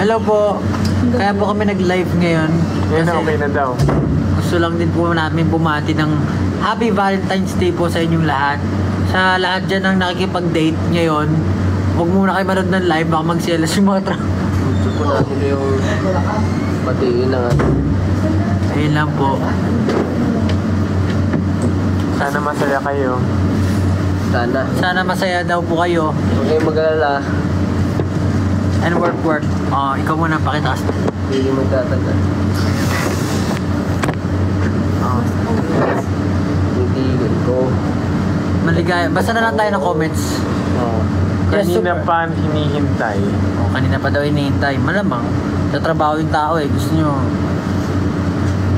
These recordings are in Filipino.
Hello po. Kaya po kami nag-live ngayon. Yan, Kasi okay na daw. gusto lang din po namin bumati ng Happy Valentine's Day po sa inyong lahat. Sa lahat dyan ang nakikipag-date ngayon, huwag muna kayo manood ng live, baka magselos yung mga Gusto po natin yung patiin ng ano. Ayun lang po. Sana masaya kayo. Sana. Sana masaya daw po kayo. Huwag kayong mag-alala. And work. Oh, ikaw muna pakita kasi. Hindi magtatagal. Oh. Hindi ko. Maligaya. Basta na lang tayo ng comments. Oo. Yes, Kanina super. pa hinihintay. Oh, kanina pa daw hinihintay. Malamang. Sa trabaho yung tao eh. Gusto nyo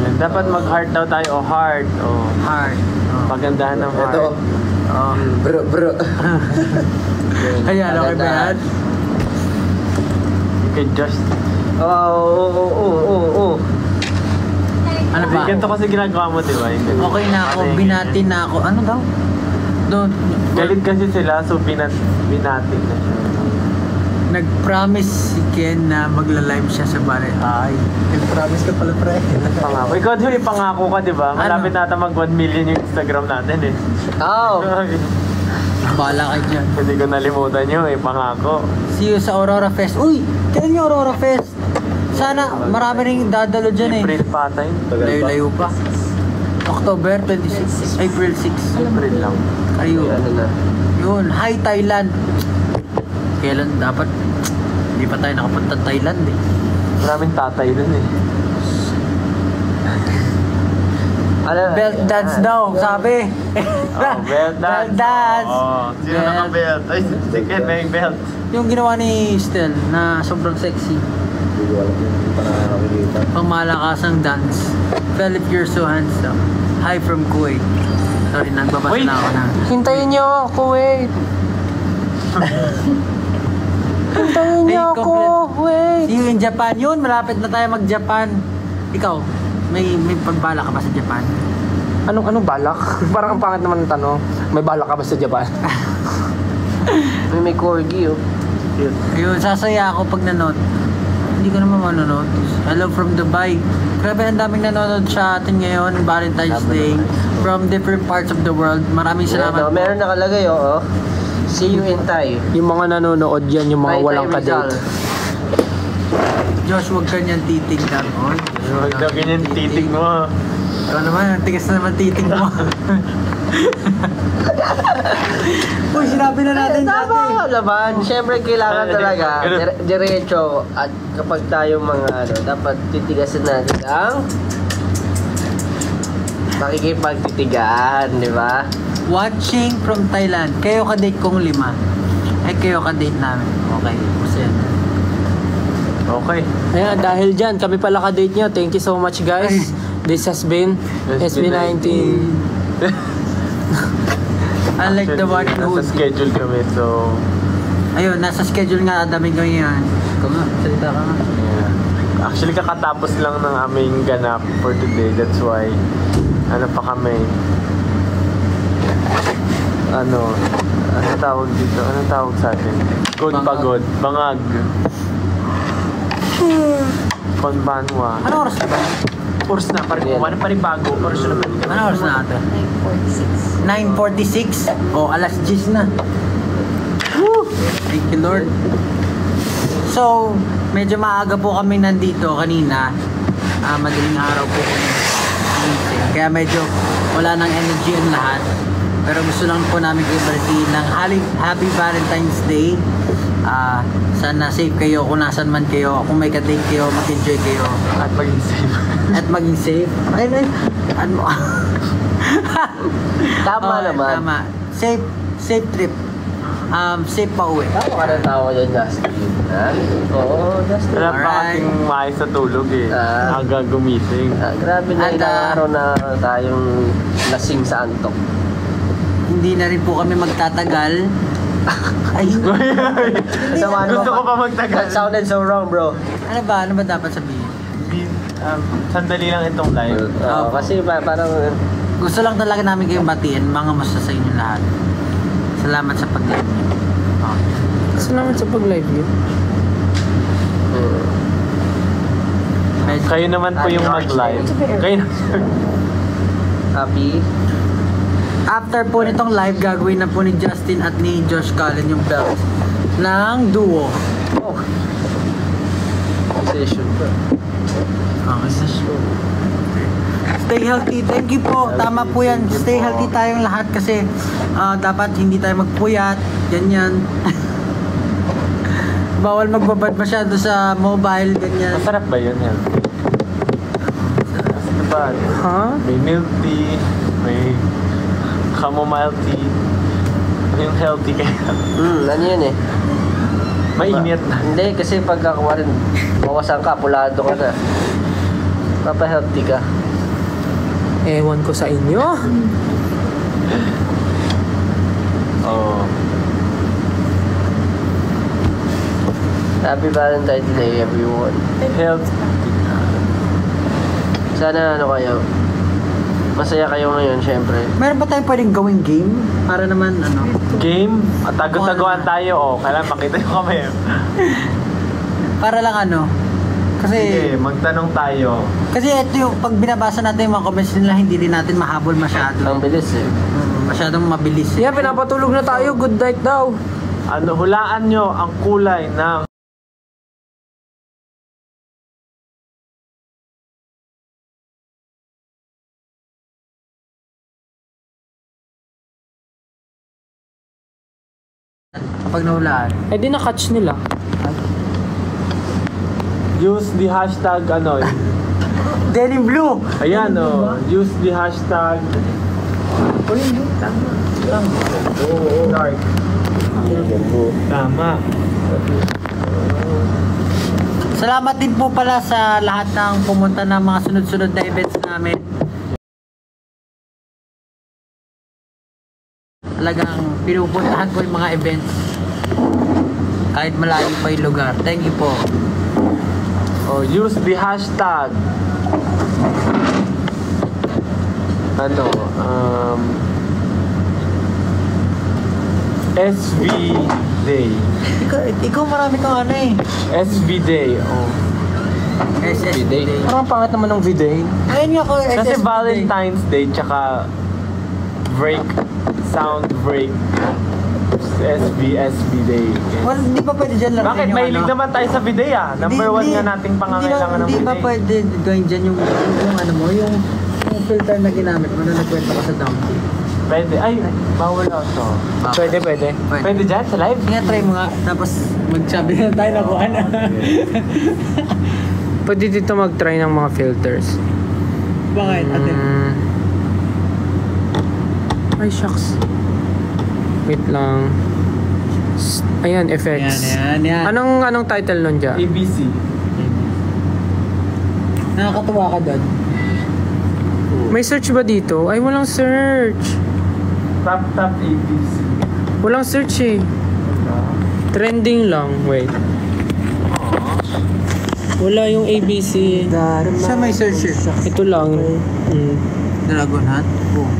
Yan. Dapat mag-heart daw tayo. O heart. O hard. Oh. pagandahan ng heart. Ito. Oh. Bro. Ayan, okay ba yan? You can just... Oo. Ano ba? Ganito kasi ginagawa mo, di ba? Okay na ako. Binati na ako. Ano daw? Don't. Galit kasi sila, so binati na siya. Nag-promise si Ken na magla-live siya sa bare. Ay. Nag-promise ka pala, pre. Pangako. Ikaw din pangako ka, di ba? Malapit natin mag 1 million yung Instagram natin eh. Oo. Bahala kayo dyan. Hindi ko nalimutan nyo eh, pangako. See you sa Aurora Fest. Uy! Kailan yung Aurora Fest? Sana marami rin dadalo dyan eh. April pa tayo. Layo-layo pa. October 26. April 6. April lang. Ayun. Ano na. Yun. Hi Thailand. Kailan dapat? Hindi pa tayo nakapunta Thailand eh. Maraming tatay dun eh. Belt dance daw, sabi. Oh, belt dance. Belt dance. Oh, sino Belt. naka-belt? Ay, si Ken may belt. Yung ginawa ni Stel na sobrang sexy. Hindi ko alam yun. Hindi pa nakakakita. Pangmalakasang dance. Philip, you're so handsome. Hi from Kuwait. Sorry, nagbabasa Wait. na ako na. Hintayin niyo ako, Kuwait. Hintayin niyo Hey, ako, wait. See you in Japan. Yun, malapit na tayo mag-Japan. Ikaw, may pagbala ka ba sa Japan? Anong balak? Parang ang pangit naman ng tanong. May balak ka ba sa Japan? may corgi oh. Cute. Ayun, sasaya ako pag nanood. Hindi ko naman manonood. Hello from Dubai. Grabe, ang daming nanonood sa atin ngayon, Valentine's Day. From different parts of the world. Maraming salamat po. Meron nakalagay oh. See you in Thai. Yung mga nanonood yan, yung mga Thai walang Rizal. kadate. Josh, huwag ka niyan titignan. Oy, Huwag daw ganyan titig mo. ikaw naman, ang tigas na naman titig mo. Uy, sinabi na natin dati. Tama naman. Siyempre kailangan talaga diretso at kapag tayo mga ano, dapat titigasin natin ang makikipagtitigaan, di ba? Watching from Thailand. Kayo ka-date kong 5. Ay, kayo ka-date namin. Okay, masaya. Okay. Ayan, dahil dyan, kami pala ka-date nyo. Thank you so much, guys. This has been SB19. Unlike the one who... Nasa schedule kami, so... Ayun, nasa schedule nga. Dami ko yan. Ikaw nga, salita ka nga. Yeah. Actually, kakatapos lang ng aming ganap for today. That's why, ano pa kami? Ano tawag dito? Anong tawag sa atin? Good Bangag. pagod. Bangag. Konbanwa. Ano oras na ba? Oras na, paribago. Oras na naman. Ano oras na natin? 9:46. Oh, alas 10 na. Woo! Thank you, Lord. So, medyo maaga po kami nandito kanina. Madaling araw po kami. Kaya medyo wala nang energy ang lahat. Pero gusto lang po namin kayo balitiin ng Happy Valentine's Day. Sana safe kayo kung nasan man kayo. Kung may ka-date kayo, mag-enjoy kayo. At maging safe. At maging safe. Ay, ano? Tama naman. Tama. Safe trip. Safe pa uwi. Tama ka ng tawa dyan, Justin. Ha? Oo, Justin. Wala pa Alright. kasing maayos sa tulog eh. Ah. Aga gumising. Grabe na At, ilang araw na tayong lasing sa antok. Hindi na rin po kami magtatagal. Ay, Sama Gusto ko pa magtagal. That sounded so wrong, bro. ano ba dapat sabihin? Sandali lang itong live. Kasi parang Gusto lang talaga namin kayong batiin, mga musta sa inyo lahat. Salamat sa pag-live niyo. Okay. Salamat sa pag-live yun. Kayo naman po yung mag-live. Kayo na. Happy. After po nitong live, gagawin na po ni Justin at ni Josh Cullen yung belt ng duo. Oh. Session pa. Okay, session. Stay healthy. Thank you po. Tama po yan. Stay healthy tayong lahat kasi dapat hindi tayo magpuyat. Ganyan. Bawal magbabad masyado sa mobile. Ganyan. Masarap ba yun? Healthy? Masarap ba? Ha? May milk tea, may chamomile tea. Yung healthy kaya. Ano yun eh? Mainit na. Hindi, kasi pagkakuha rin, bawasan ka, pulado ka na. Papa-healthy ka. Ewan ko sa inyo. Oo. Happy Valentine's Day, everyone. Health. Sana ano kayo, masaya kayo ngayon, syempre. Meron ba tayong pwedeng gawing game? Para naman ano. Game. At tago-taguan tayo. Oh, kailangan pakita nyo kami. Para lang ano. Kasi Sige, magtanong tayo. Kasi ito yung pag binabasa natin yung mga comments nila, hindi din natin mahabol masyado. Ang bilis eh. Masyadong mabilis. Yeah, pinapatulog na tayo. Good night daw. Ano, hulaan nyo ang kulay ng Kapag nahulaan. Eh di na-catch nila. use the hashtag ano. Denim Blue! Ayan oh. Use the hashtag. Dark. Tama. Salamat din po pala sa lahat ng pumunta ng mga sunod-sunod na events namin. Talagang pinupuntahan ko yung mga events. Kahit malayo pa yung lugar. Thank you po. Oh, use the hashtag. Ano, SV Day. Ikaw marami kang ano eh. SV Day. Oh. SSB Day. Parang pangit naman ng video. Ayun nga ko, Kasi SSB Day. Valentine's Day tsaka break, sound break. SB Day. Well, hindi pa pwede dyan lang. Bakit? Mahilig naman tayo sa bidet ah. Number 1 nga nating pangangailangan ng Hindi pa bidet. pwede gawin dyan yung ano mo, yung filter na ginamit mo na nagkwento ka sa donkey. Pwede. Ay, bawal to. Pwede. Pwede dyan sa live? Nga, try mo nga. Tapos magsabi na tayo na kung ano. Pwede dito mag-try ng mga filters. Bakit? Ate? Ay, shucks. Wait lang. Ayan, effects. Yan. Anong title nun dyan? ABC. Nakakatuwa ka doon. May search ba dito? Ay, walang search. Tap ABC. Walang search eh. Trending lang. Wait. Wala yung ABC. Siya may search eh. Ito lang. Dragon Hunt? Oo.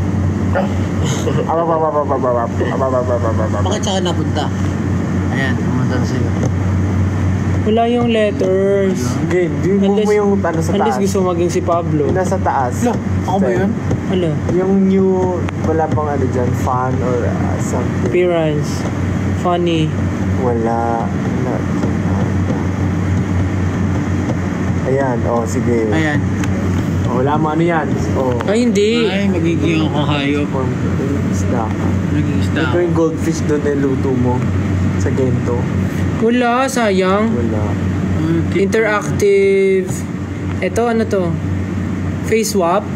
Bakit siya ka napunta? Ayan, pumunta na sa'yo. Wala yung letters. Game. Yung mo yung ano sa Unless taas. gusto maging si Pablo. Yung nasa taas. Ako ba yun? Wala. Yung new, wala pang ano dyan, fun or something. Appearance. Funny. Wala. Ayan, oh sige. Ayan. Oh, wala mo ano yan. Oh. Ay, hindi. Ay, magiging ako hayop. Isda. Magiging isda Ito ako. yung goldfish doon na luto mo sa gento. Wala, sayang. Wala. Interactive. Ito, ano to? Face swap.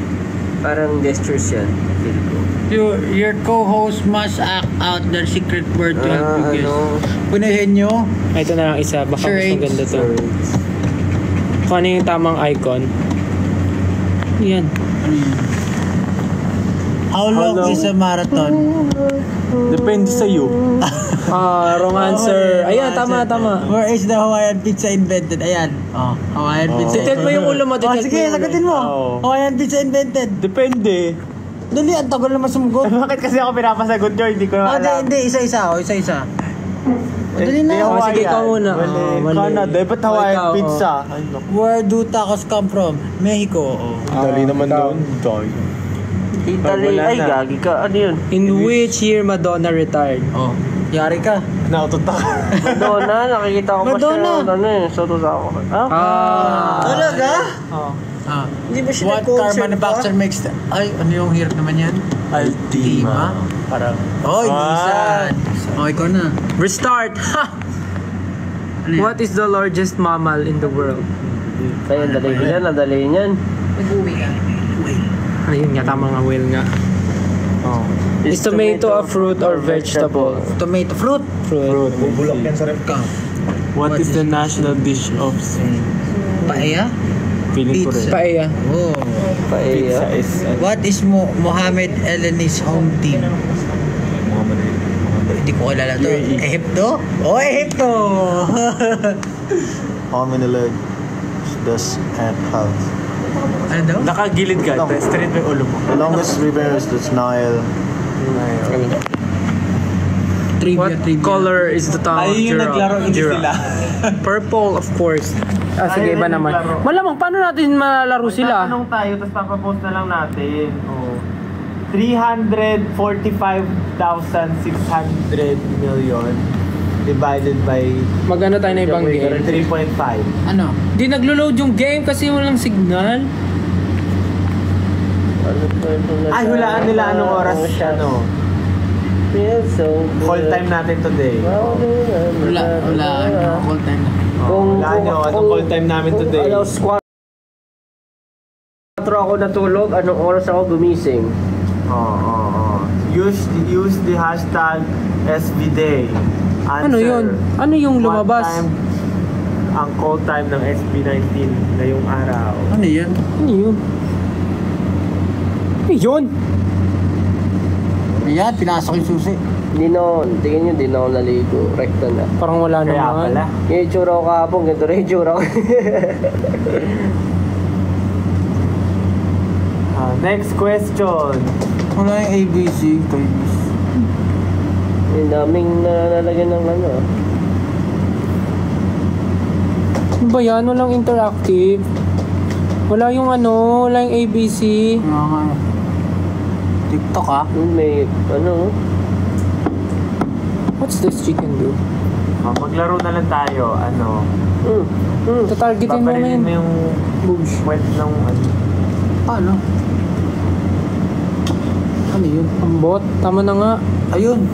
Parang gestures yan. Feel ko. Your co-host must act out their secret word to help you guess. Punahin nyo. Ito na lang isa. Baka mas Charades. maganda to. Kung ano yung tamang icon. Yan. Ano yun? How long is a marathon? Depende sa iyo. Wrong answer. Ayan, tama. Where is the Hawaiian pizza invented? Ayan. Oh, Hawaiian pizza. Titit mo yung ulo mo. Oh, sige, sagutin mo. Oo. Hawaiian pizza invented. Depende. Dali, ang tagal naman sumugot. Bakit kasi ako pinapasagot nyo? Hindi ko Oh, alam. hindi, isa-isa. Oh, isa-isa. Madali na. Oh, sige, ikaw muna. Mali. Oh, mali. Canada. Ba't Oh, Hawaiian ikaw, pizza? Ay, naku. Where do tacos come from? Mexico. Oh. Dali naman doon. Italy. Wala Ay, na. gagi ka. Ano yun? In which year Madonna retired? Oh. Yari ka. Nautot ako. Madonna, nakikita ko pa Madonna. siya. Ano eh, soto sa ako. Talaga? Oh. Ah. Hindi ba siya What car nag-concert manufacturer makes the... Ay, ano yung hirap naman yan? Altima. Parang... Oh, Nissan. Oh, ikaw na. Restart! Ha! Ano yan? What is the largest mammal in the world? Kaya dali niyan, nadali niyan. Ayun nga, tama nga, whale nga. Oh. Is tomato a fruit or vegetable? Tomato fruit. Fruit. Bubulok yan sa rep ka. What is the national dish of Spain? Paella? Feeling ko rin. Pizza. Paella. Oh. Pizza Paella. is... What is Mohamed Eleni's home team? Hindi ko kilala to. Egypto? Oh, Egypto! How many legs does ant have? Ano daw? Nakagilid ka. Straight mo yung ulo mo. The longest river is the Nile. What color is the tongue of Ay, yung naglaro, hindi sila. Purple, of course. Ah, sige, iba naman. Malamang, paano natin malalaro sila? Tanong tayo, tapos papapost na lang natin. Oh. 345,600 million divided by Magano tayo na ibang game? 3.5. Ano? Di naglo-load yung game kasi walang signal. Ay, hulaan nila anong oras, ano, Feels so good. call time natin today. Wala. Ano? All time na. Hulaan nyo, anong call time namin today. Alas 4 ako natulog, anong oras ako gumising? Use the hashtag SBDay. Answer. Ano yun? Ano yung What lumabas? time ang call time ng SB19 ngayong araw? Ano yan? Ano yun? Ano yun? Ayan, pinasok yung susi. Hindi na, tingin nyo, hindi na ako naligo. Rekta na. Parang wala Kaya naman. pala. Yung itsura ko kahapon, ganito rin yung itsura ko. Next question. Wala yung ABC. Yung daming nalalagyan ng ano. Ano ba yan? Walang interactive. Wala yung ano, wala yung ABC. TikTok ah. Yung may, ano, What's this chicken do? Maglaro na lang tayo. Ano? Tatargetin mo na Paparilin yun. mo yung wet ng ano. Paano? Ano yun? Ang bot. Tama na nga. Ayun.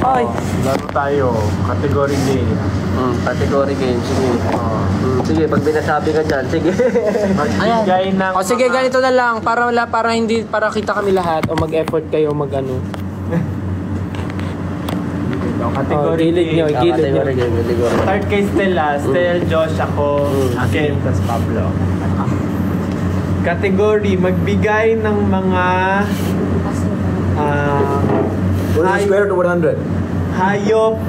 Ay! Laro tayo. Category game. category game. Sige. Sige, pag binasabi ka dyan, sige. Magbigay ng... O sige, ganito na lang. Para kita kami lahat. O mag-effort kayo mag-ano. Category gilid nyo, game. gilid nyo. Category game, category. Start kay Stella. Stel, Josh, ako, Ken, tas Pablo. Category, magbigay ng mga... What is square root of 100? hayop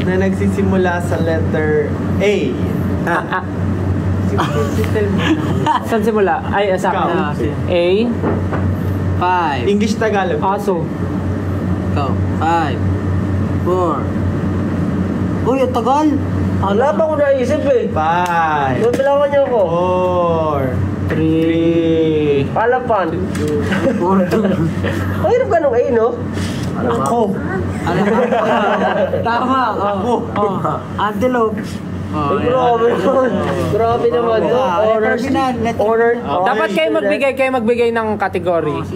na nagsisimula sa letter A. Si Stel mo. Saan simula? Ay, sa Ikaw. A. 5. English Tagalog. Aso. Ikaw. 5. 4. Uy, ang tagal. Wala pa ako naisip eh. 5. Bilangan niyo ako. 4. 3. Palapan. Ang hirap ka nung A, no? Ako. Tama. Ako. Antelope. Ay, grabe naman. Grabe naman. Honors. Honor. Dapat kayo magbigay ng kategory. 5.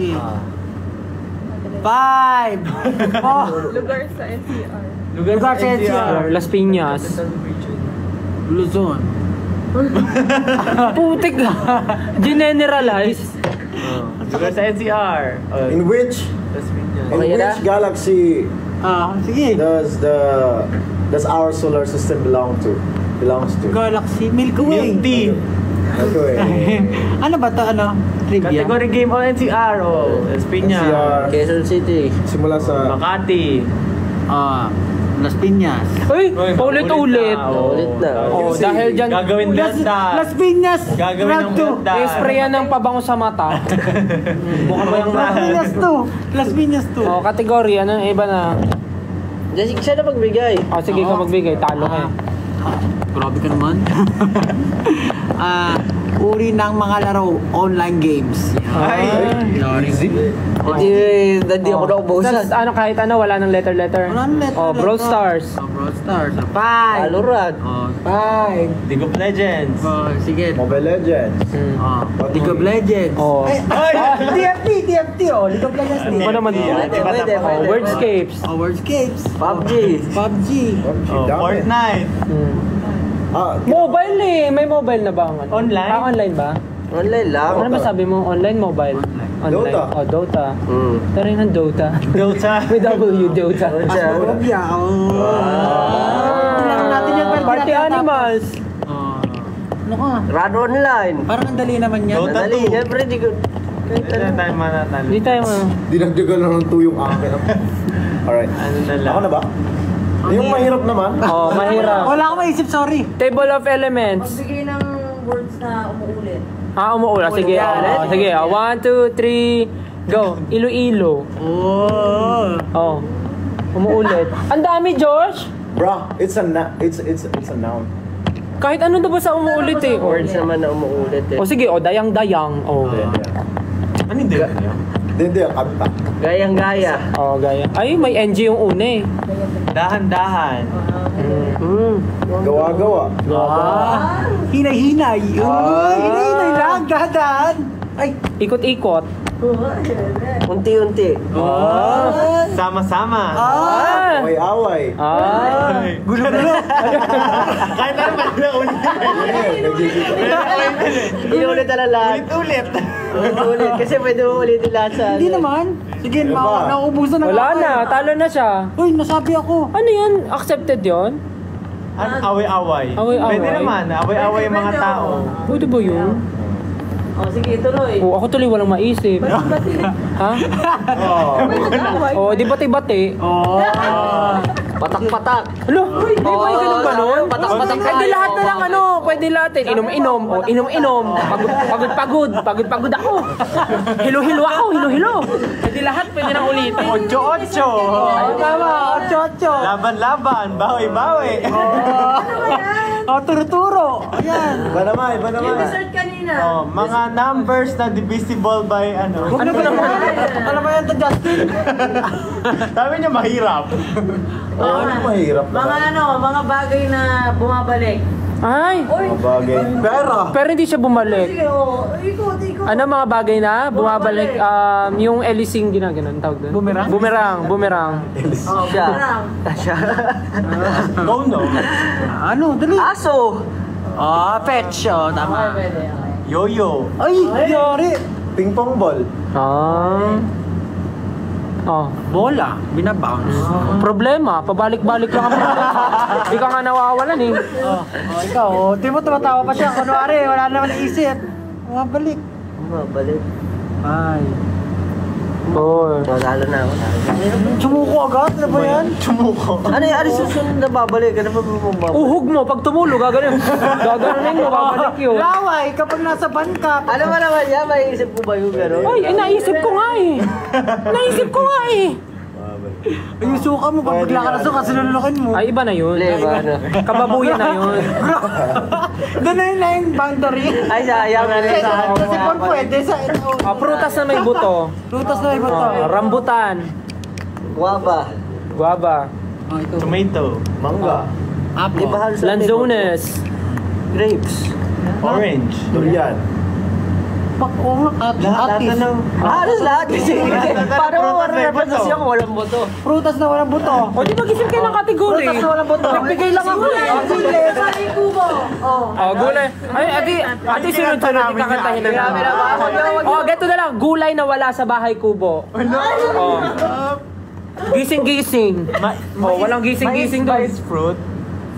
Lugar sa NCR. Lugar sa NCR. Las Piñas. Luzon. Putik ka. Generalize. Lugar sa NCR. In which Okay na? galaxy Sige. does our solar system belongs to? Galaxy. Milky Way. Milk tea. Okay. Ano ba to? Ano? Trivia? Category game o NCR o Espinya. NCR. Quezon City. Simula sa Makati. Las Piñas. Uy, ulit-ulit. Ulit na. Oh, dahil dyan, Gagawin delta. Las Piñas. Gagawin ng delta. sprayan ng pabango sa mata. Bukan mo yung Las Piñas to. Las Piñas to. Oh, kategory, ano, iba na. Jessica, siya na magbigay. Oh, sige ka magbigay, talo ka. Grabe ka naman. Uri ng mga laro, online games. Hindi ako naubusan. Tapos ano, kahit ano, wala nang letter. Wala nang letter. Oh, Brawl Stars. Brawl Stars. 5. Valorant. 5. League of Legends. Sige. Mobile Legends. League of Legends. Oh. TFT. League of Legends. Ano pa naman yun? Pwede. Wordscapes. Wordscapes. PUBG. PUBG. Fortnite. Mobile eh. May mobile na ba? Online? Online ba? Online lang. Ano ba sabi mo? Online, mobile? Online. Dota. Oh, Dota. Mm. Pero yun ang Dota. Dota. May W, Dota. Asmorobia. Tinanong natin yan. pero Party tinatapos. Animals. Ano ka? Run online. Parang ang dali naman yan. Dota. Madali. Siyempre, di ko... Hindi na tayo manatalo. Hindi tayo Dinagdagan na ng 2 yung akin. Alright. Ano na lang. Ako na ba? Yung mahirap naman. Oh, mahirap. Wala akong maisip, sorry. Table of Elements. Magbigay ng words na umuulit. Umuula. Sige. Sige. 1, 2, 3, go. Iloilo. Oh. Umuulit. Ang dami, Josh. Bro, it's a noun. Kahit ano na ba sa umuulit eh. Words naman na umuulit eh. O sige, dayang-dayang. Oh. Ano hindi? Hindi, ang kanta. Gayang-gaya. Oh, gaya. Ay, may NG yung una eh. Dahan-dahan. Gawa-gawa. Hinay-hinay. Hinay-hinay lang. Dahan. Ay. Ikot-ikot. Unti-unti. Sama-sama. Away-away. Gulo-gulo. Kahit naman na ulit. Inulit na lang. Ulit-ulit. Ulit. Kasi pwede mo ulitin lahat sa... Hindi naman. Sige, nauubusan na. Wala na, talo na siya. Uy, nasabi ako. Ano yan? Accepted yon? Ano? Away-away. Away-away. Pwede naman. Away-away yung mga tao. Pwede ba yun? Sige, tuloy. Oh, ako tuloy walang maisip. Ha? Oh, di bati-bati. Patak-patak. Alo, di ba yung ganun ba nun? Patak-patak Pwede tayo. lahat na lang ano, pwede lahat eh. Inom-inom, o inom-inom. Pagod-pagod ako. Hilo-hilo ako, hilo-hilo. Pwede lahat, pwede nang ulitin. 8-8. Tama, 8-8. Laban-laban. Bawi-bawi. Turo-turo. Ayan. Iba naman. Insert kanina. Mga numbers na divisible by ano. Ano ba naman? Ano ba yan to, Justin? Sabi niya mahirap. Ano mahirap Mga naman? mga bagay na bumabalik. Ay, Mga bagay. Pera. pero hindi siya bumalik. Sige, ikot. Ano mga bagay na bumabalik? Yung Elising ginaganon, tawag doon? Bumerang? Bumerang. Siya. Siya. Go no. Ano? Dali. Aso. Fetch. Tama. Pwede. Yo-yo. Ay, yari. Ping pong ball. Bola. Binabounce. Problema, pabalik-balik lang ang problema. Hindi ka nga nawawalan eh. Ikaw, di mo tumatawa pa siya. Kunwari, wala naman naisip. Balik. Mabalik. Ay. Natalo na ako. Sumuko agad? Ano ba yan? Ano susunod na babalik? Ano ba bumabalik? Uhog mo, pag tumulo, gaganin. Gaganin mo, babalik yun. Laway, kapag nasa ban ka. Ano ba naman yan? Maiisip ko ba yung gano'n? Ay, naisip ko nga eh. Naisip ko nga eh. Ay, yung suka mo, pag bigla ka na suka, sinulukin mo. Ay, iba na yun. Diba, ano? Kababuyan na yun. Doon na yun na yung boundary. Ay, sayang na rin sa akin. Kasi kung pwede sa... Prutas na may buto. Lutas na iba to. Rambutan. Guwaba. Guava. Tomato. Mangga. Di ba halos Lanzones. grapes? Orange. Durian. Lahat na Halos lahat kasi. Paano mo represent kung walang boto? Prutas na walang buto. O, di mag-isip kayo ng kategory. Prutas na walang buto. Nagbigay lang ako eh. Sa kubo. Oh, gulay. Ay, ati sunod-sunod, ikakantahin na namin. Oh, ganito na lang. Gulay na wala sa bahay kubo. Oh. Gising-gising. Oh, walang gising-gising doon. Mais fruit.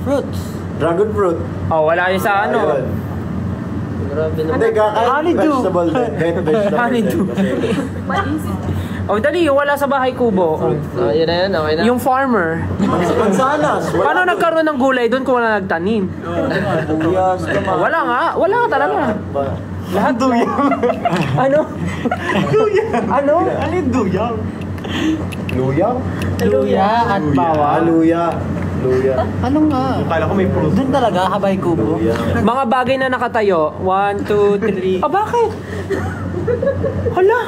Fruits. Dragon fruit. Oh, wala yun sa ano. Ayun. Hindi, kakain Honeydew. vegetable din. Kahit vegetable Honeydew. din. Oh, dali, yung wala sa bahay kubo. Oh. Yun na yun, okay na. Yung farmer. Mansanas. Paano nagkaroon ng gulay doon kung wala nagtanim? Buyas. Oh, wala nga. Wala nga talaga. Lahat duyang. Ano? Ano? Alin duyang? Luya? Luya at bawal. Luya. Luya. Ano nga? Akala ko may fruit. Doon talaga, habay kubo. Luya. Mga bagay na nakatayo. 1, 2, 3. Ah, bakit? Hala!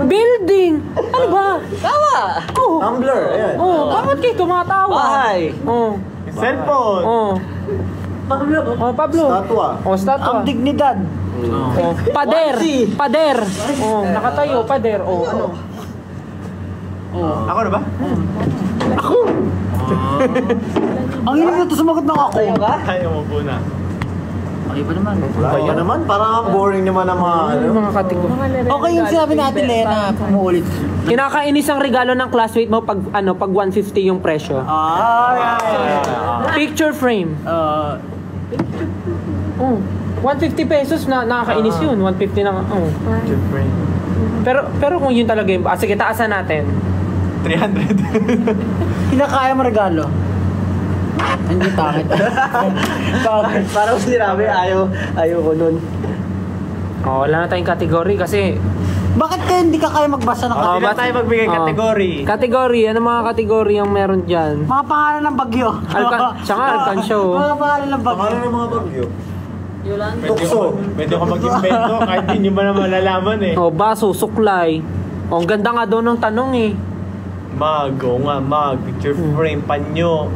Building! Ano ba? Tawa! Oh. Tumbler, ayan. Oh, bakit kayo tumatawa? Bahay! Oh. Cellphone. Oh. Pablo. Oh, Pablo. Statwa. Oh, statwa. Ang dignidad. Oh. Pader. Pader. Oh, nakatayo, pader. Oh, ano? Ako na ba? Ang hirap na ito sumagot ng ako. Tayo ka? Ayaw mo po na. Okay pa naman. Kaya naman, parang boring naman ang mga ano. Mga kategorya. Okay yung sinabi natin, Lena, pumuulit. Kinakainis ang regalo ng classmate mo pag pag 150 yung presyo. Picture frame. Oh. 150 pesos na nakakainis yun. 150 na. Oh. Pero kung yun talaga yung sige, taasan natin. 300. Kinakaya mo regalo. Hindi takit. Parang sinabi, ayaw ko nun. Oh, wala na tayong kategory kasi Bakit kaya hindi ka kaya magbasa ng Oh, Hindi na tayo magbigay Oh. category. Kategory, ano mga kategory ang meron dyan? mga pangalan ng bagyo? Siya nga, Alcansyo. Mga pangalan ng bagyo. Pangalan ng mga bagyo. Yolanda. Tukso. Pwede ko mag-invento kahit hindi nyo ba na malalaman eh. Oh, baso, suklay. Oh, ang ganda nga daw ng tanong eh. Mag, oo nga, mag, picture frame, panyo,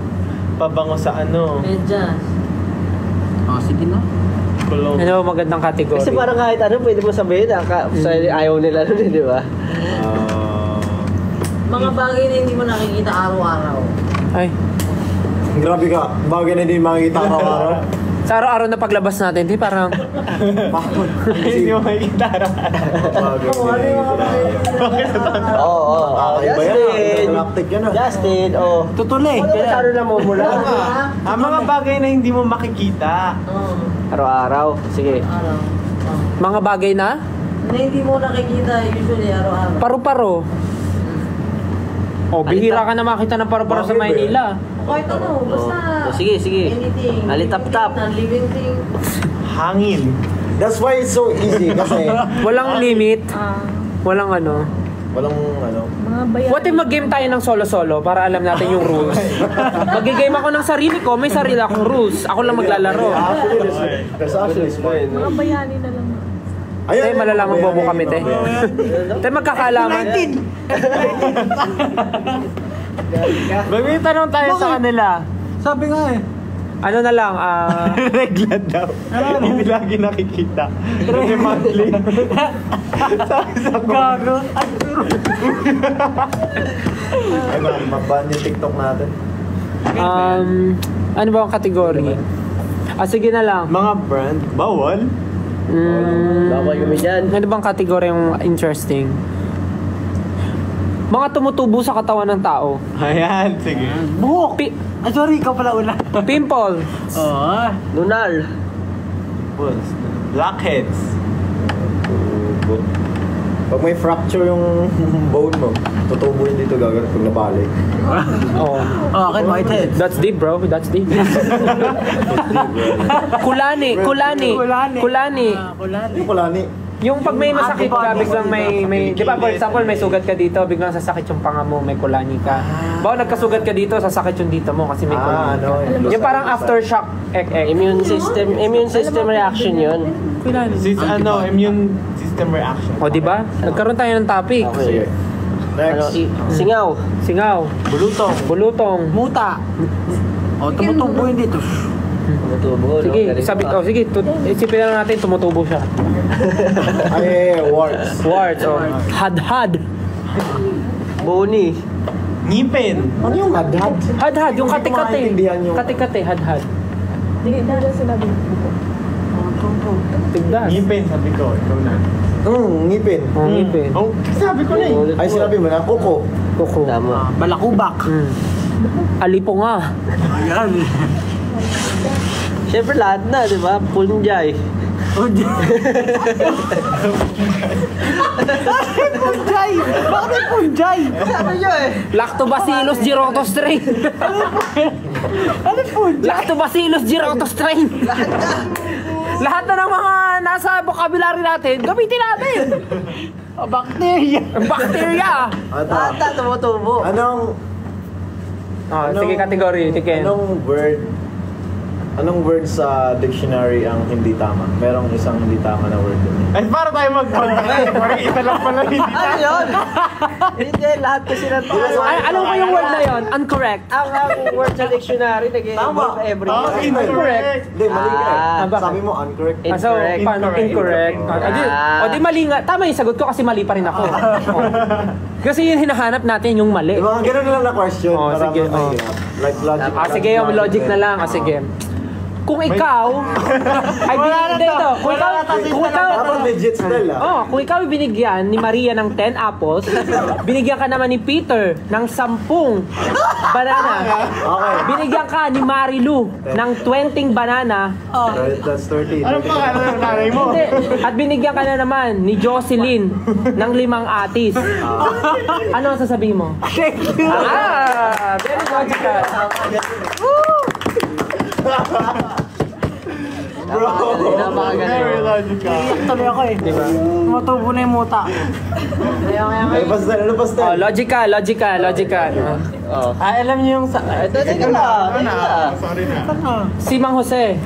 pabango sa ano, Medyas. Oh, sige na. kulong. Ano ba magandang kategory? Kasi parang kahit ano, pwede mo sabihin, ayaw nila nun eh, di ba? Mga bagay na hindi mo nakikita araw-araw. Ay, Grabe ka. Bagay na din makikita araw-araw. sa araw-araw na paglabas natin, di parang Bakit? Hindi mo makikita. Bagay na din. Oo, Iba yan. Justin! Galactic yan ah. Justin, oh. Tutuloy. Ano masyado na mumula? Ang mga bagay na hindi mo makikita. Oo. Araw-araw. Sige. Araw. mga bagay na Na hindi mo nakikita usually araw-araw. paru-paro. Oh, bihira ka na makita ng paru-paro sa Bakit, Maynila. Kahit ano, basta Sige, sige. anything. Alitap-tap. Living thing. Hangin. That's why it's so easy kasi Walang limit, walang ano. walang ano. What if mag-game tayo ng solo-solo para alam natin yung rules? Mag-game ako ng sarili ko, may sarili akong rules. Ako lang maglalaro. There's actually point. Mga bayani na lang. Te, malalaman bobo kami, te. Te, magkakaalaman. May tanong tayo sa kanila. Sabi nga eh. Ano na lang, Regla daw. Hindi lagi nakikita. Kasi monthly. Sabi sa Gago. Ay man, mag-ban yung TikTok natin. ano ba ang kategory? Sige na lang. mga brand, bawal. Bawal kami dyan. Ano bang kategory yung interesting? Mga tumutubo sa katawan ng tao. Ayan, sige. Buhok. Sorry, ikaw pala una. Pimple. Oo. Lunar. Blackheads. Pag may fracture yung bone mo, tutubo yun dito gagawin pag nabalik. Oh. Akin, whitehead. That's deep, bro. That's deep. Kulani. Kulani. Kulani. Yung kulani. Yung pag may masakit ka, biglang may di ba, for example, may sugat ka dito, biglang sasakit yung panga mo, may kulani ka. Bawa nagkasugat ka dito, sasakit yung dito mo kasi may kulani ka. Yung parang aftershock. Immune system reaction yun. Immune system reaction. O, di ba? Nagkaroon tayo ng topic. Sige. Ano, Next. singaw. Singaw. Bulutong. Bulutong. Muta. O, tumutubo yun dito. Tumutubo, no? Sige, Galing sabi pa. sige, isipin na natin tumutubo siya. Ay, warts. Words, oh. Hadhad. Boni. Ngipin. Ano yung hadhad? Hadhad, yung Hindi ko kate-kate. maintindihan yung- Kate-kate, hadhad. Tigdas. Ngipin, sabi ko. Ikaw na. Ngipin. Oh, ngipin. Oh, sabi ko na eh. Ay, sinabi mo na, kuko. Kuko. Tama. Balakubak. Alipo nga. Ayan. Siyempre lahat na, di ba? Punjay. Punjay! Bakit may punjay? Sabi nyo eh. Lactobacillus girotostrain. Ano punjay? Lactobacillus girotostrain. Lahat na ng mga nasa vocabulary natin, gamitin natin. Bacteria! Bacteria! Bata, tumutubo. Anong Sige, category. Tiken. Anong word sa dictionary ang hindi tama? Merong isang hindi tama na word dun. Ay, para tayo mag-contact. Parang isa lang pala hindi Ano yun? Hindi, lahat kasi ng tao. Ay, alam ko yung word na yon, incorrect. Ang word sa dictionary, nag-involve every word. Incorrect. Hindi, mali ka Ah, eh. Sabi mo uncorrect. So, paano incorrect? Di mali nga. Tama yung sagot ko kasi mali pa rin ako. Kasi yung hinahanap natin yung mali. Mga ganun lang na question. Oh, para sige, mahirap. Like logic. Sige, yung logic na lang. Sige. Kung ikaw ay binigyan Dapat legit still kung ikaw ay binigyan ni Maria ng 10 apples, binigyan ka naman ni Peter ng 10 banana. Okay. Binigyan ka ni Marilu ng 20 banana. That's 30. Anong pangalan ng nanay mo? Hindi. At binigyan ka na naman ni Jocelyn ng 5 atis. Ano ang sasabihin mo? Very logical. Very logical. Tuloy ako eh. Diba? Matubo na yung muta. Ay, pastel. Ano pastel? Logical. Alam niyo yung sa... Ito, teka lang. Sorry na. Si Mang Jose,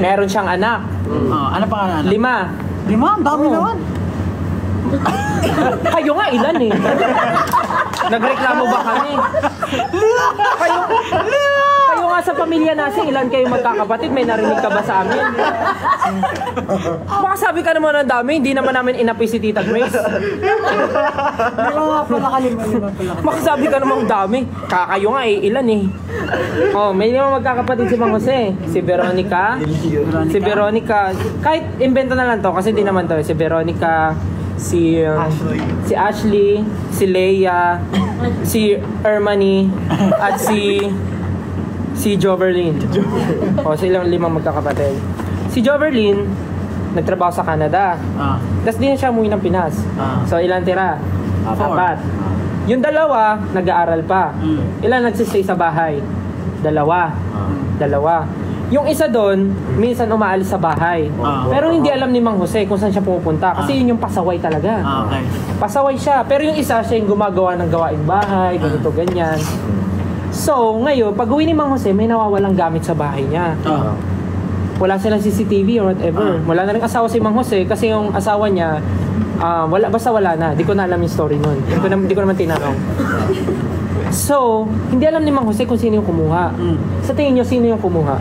meron siyang anak. Ano pa nga anak? 5. 5? Ang dami naman. Kayo nga, ilan eh? Nagreklamo ba kami? Kayo nga sa pamilya natin, ilan kayo magkakapatid? May narinig ka ba sa amin? Baka sabi ka naman ng dami, hindi naman namin inapi si Tita Grace. Lima nga pala kalima. Baka sabi ka naman ng dami. Kakayo nga eh, ilan eh? May 5 magkakapatid si Mang Jose. Si Veronica. Kahit invento na lang to, kasi di naman to. Si Veronica, si Ashley, si Leia, si Ermani, at si Joverlyn. Silang 5 magkakapatid. Si Joverlyn, nagtrabaho sa Canada. Tapos di na siya umuwi ng Pinas. So ilan tira? 4. Yung 2, nag-aaral pa. Ilan nagsistay sa bahay? 2. Yung isa doon, minsan umaalis sa bahay. Pero hindi alam ni Mang Jose kung saan siya pupunta. Kasi yun yung pasaway talaga. Okay. Pasaway siya. Pero yung isa, siya yung gumagawa ng gawaing bahay, ganito, ganyan. So, ngayon, pag uwi ni Mang Jose, may nawawalang gamit sa bahay niya. Wala silang CCTV or whatever. Wala na rin asawa si Mang Jose kasi yung asawa niya, basta wala na. Di ko na alam yung story nun. Di ko naman tinanong. So, hindi alam ni Mang Jose kung sino yung kumuha. Sa tingin niyo, sino yung kumuha?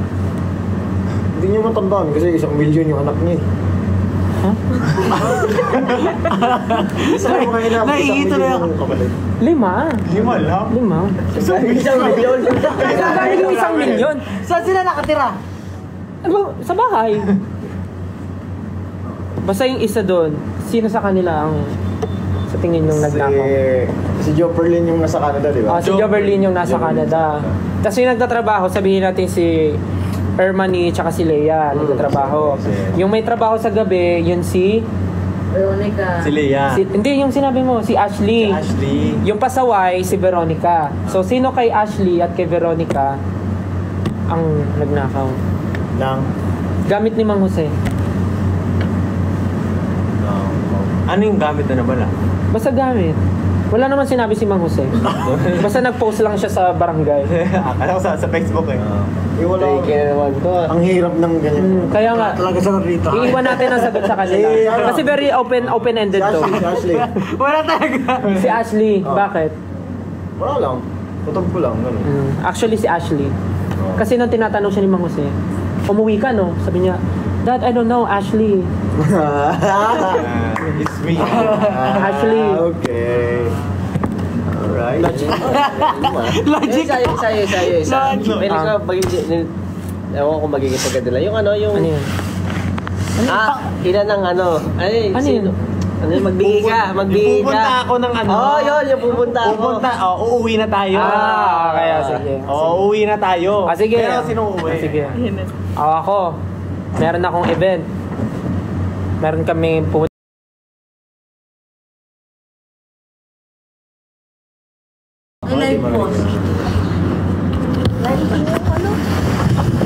Hindi niyo matandaan kasi 1 million yung anak niya. Naiito na ako. 5. 5 lang? 5. 1 million. Saan yung 1 milyon? Saan sila nakatira? Sa bahay. Basta yung isa doon, sino sa kanila ang sa tingin yung nagnakaw? Si Joperlin yung nasa Canada, di ba? Si Joverlyn yung nasa Canada. Tapos yung nagtatrabaho, sabihin natin si Ermani tsaka si Leia nagtatrabaho. Yung may trabaho sa gabi, yun si Veronica. Si Leia. hindi, yung sinabi mo, si Ashley. Ashley. Yung pasaway, si Veronica. So, sino kay Ashley at kay Veronica ang nagnakaw? Gamit ni Mang Jose. Ano yung gamit na nabala? Basta gamit. Wala naman sinabi si Mang Jose. Basta nag-post lang siya sa barangay. Akala ko sa Facebook eh. Wala. naman to. Ang hirap ng ganyan. Kaya nga, Talaga sa rito. iiwan natin ang sagot sa kanila. Kasi very open-ended to. Si Ashley. Wala talaga. Si Ashley, bakit? Wala lang. Tutok ko lang. Ganun. Actually, si Ashley. Kasi nung tinatanong siya ni Mang Jose, umuwi ka, no? Sabi niya, Dad, I don't know, Ashley. It's me. Ashley. Okay. Alright. Logic. Isa. Pwede ka magiging... Ewan ko magiging pagkadala. Yung Ano yun? Ilan ng ano? Ano yun? Magbigay ka. Pupunta ako ng ano. Yun. Yung pupunta ako. Uuwi na tayo. Kaya sige. Uuwi na tayo. Sige. Pero sino uuwi? Sige. Ako, meron akong event. Meron kami pupunta. Live post.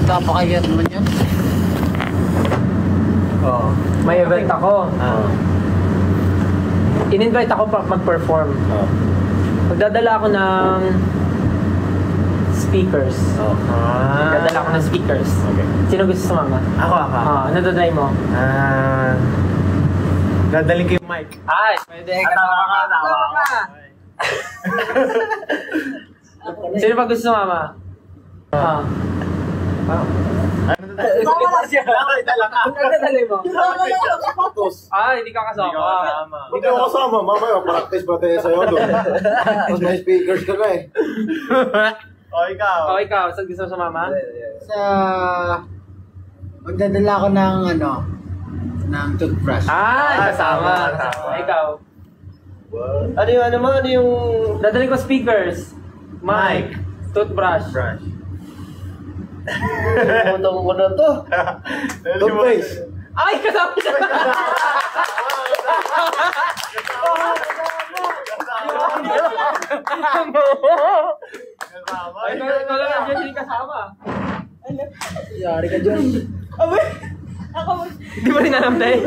Kapakayat naman yan. May event ako. in-invite ako pa mag-perform. Oh. Magdadala ako ng speakers. Oh. Magdadala ako ng speakers. Okay. Sino gusto sumama? Ako. Ano dadalhin mo? Dadaling ko yung mic. Ay, pwede. Tawa ka. Sino pa gusto sumama? Dadalhin mo? Hindi ka kasama. Hindi ako kasama, mamaya practice pa tayo sa'yo doon. Tapos may speakers ka na eh. Ikaw. Ikaw, saan gusto mo sumama? Sa... Magdadala ako ng toothbrush. Kasama. Ikaw. Ano yung... Dadalhin ko speakers, mic, toothbrush. Putong ko na to. Toothpaste. Ay, kasama siya! Ikaw lang nandiyan, hindi kasama. Yari ka dyan. Hindi mo rin alam tayo.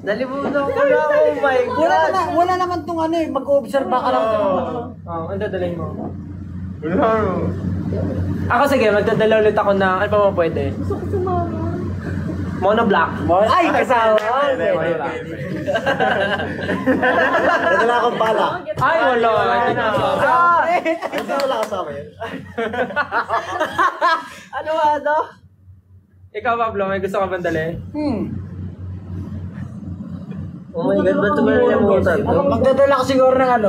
Nalimutan ko na. Oh my God. Wala naman tong mag-observe ka lang. Ang dadalhin mo? Ako sige, magdadala ulit ako ng, ano pa mo pwede? Gusto ko sumama. Monoblock. Ay, kasama! Nadala akong bala. Ay, wala. Hindi wala kasama yun. Ano? Ikaw, Pablo, may gusto ka bang dali? Oh my God, ba't mo nalimutan to? Magdadala ko siguro ng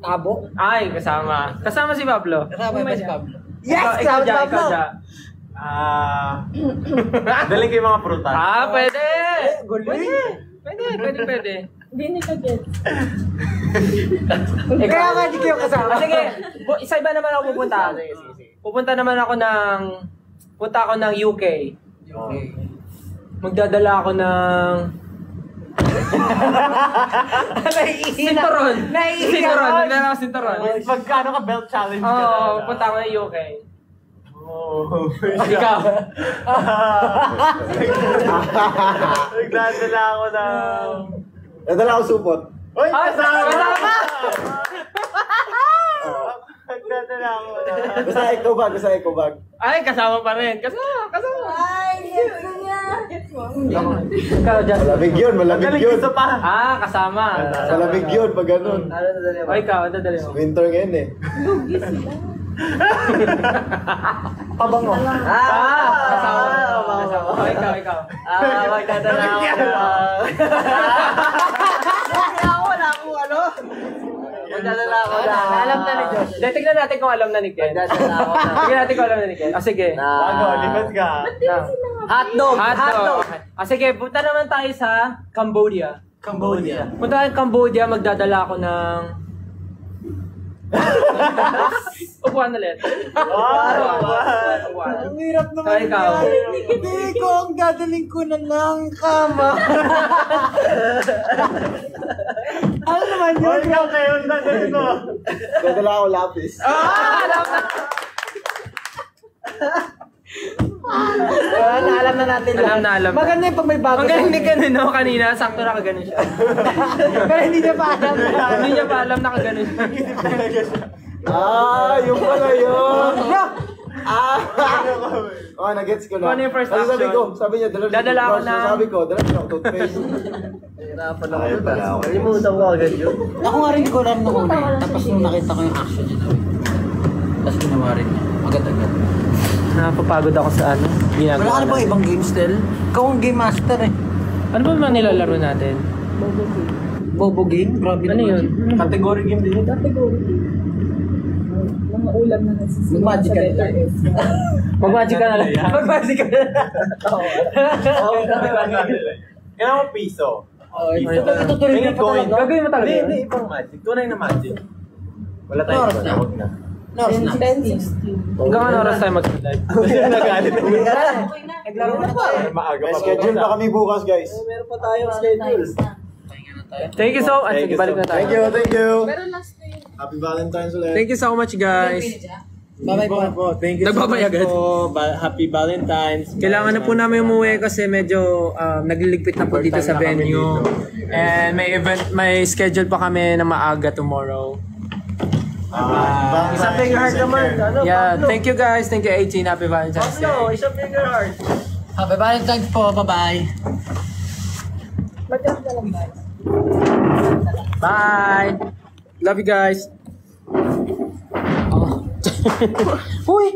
tabo. Ay, kasama. Kasama si Pablo. Kasama ba si Pablo? Ikaw dyan. Daling ko yung mga prutas. Pwede. Gulit. Pwede. Hindi ka get. Kaya nga di kayo kasama. Sige, isa iba naman ako pupunta. Punta ako ng UK. Okay. Magdadala ako ng... Sinturon. Sinturon. Magdadala ako sinturon. Magkano ka belt challenge ka na? Oo, punta ako ng UK. Ikaw. Nagdadala ako ng... Nadala akong supot. Uy! Kasama! Nagdadala ako ng... Basta eco bag. Ay, kasama pa rin. Kasama. Ay, yes niya. Ikaw, Justin. Malamig yun. Gusto pa! Kasama. Malamig yun pag ganun. Ano nadali mo? O, ikaw, ano dali mo? Winter ngayon eh. Lugi sila. Pabango. Kasama. O, ikaw. Magdadala ako Magdadala ako na. Alam na ni Josh. Tignan natin kung alam na ni Ken. Magdadala ako na. Tignan natin kung alam na ni Ken. Sige. Bago, lipat ka. Hotdog. Sige, punta naman tayo sa Cambodia. Punta tayo sa Cambodia, magdadala ako ng... Upuan ulit. Ang hirap naman Ikaw. Hindi ko ang dadaling ko na ng kama. Ano naman yun? Ikaw kayo, dadalhin mo. Nadala ako lapis. Alam na natin Alam. Maganda yung pag may bago. Ang galing ni Ken, no? Kanina, sakto na kaganon siya. Pero hindi niya pa alam. Hindi niya pa alam na kaganon siya. Yung pala yun. Ano Nagets ko na. Ano yung first Sabi action? sabi niya, Dadala ako na- Sabi ko, dala niya ako toothpaste. Hirapan ako doon. Nalimutan ko agad yun. Ako nga rin ko alam nung una. Tapos nung nakita ko yung action niya. Tapos ginawa rin niya. Agad-agad. Napapagod ako sa ano. Wala ka na bang ibang game still? Ikaw ang game master eh. Ano ba mga nilalaro natin? Bobo game? Grabe Ano yun? Category game din. Category. Mga ulam na nasisimulan Mag-magic sa ka letter na. S. Mag-magic ka na lang. Mag-magic ka na lang. Kailangan mo piso. Itutuloy Tingin niya pa coin. talaga. Gagawin mo talaga yun? Hindi, ipang magic. Tunay na magic. Wala tayong Oras na. huwag na. Nors na. 10:16. Hanggang ano oras tayo mag-live? Nagalit na yun. Naglaro na tayo. Maaga May pa. schedule na kami bukas, guys. Meron pa tayong schedule. Thank you so much. Thank you Balik na tayo. Thank you. Pero last na yun. Happy Valentine's ulit. Thank you so much, guys. Bye-bye po. Thank you Nagbabay so much agad. po. Happy Valentine's. Kailangan na po namin umuwi kasi medyo nagliligpit na po dito sa Overtime na kami venue. dito. And may schedule pa kami na maaga tomorrow. Isang finger heart naman. Ano? Yeah, thank you guys. Thank you 18. Happy Valentine's Day. No, isang finger heart. Happy Valentine's po. Bye-bye. Mag-up na lang guys. Bye. Love you guys. Oh. Uy.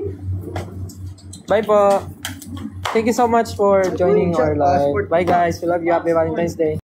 Bye po. Thank you so much for joining our live. Bye guys. We love you. Happy Valentine's Day.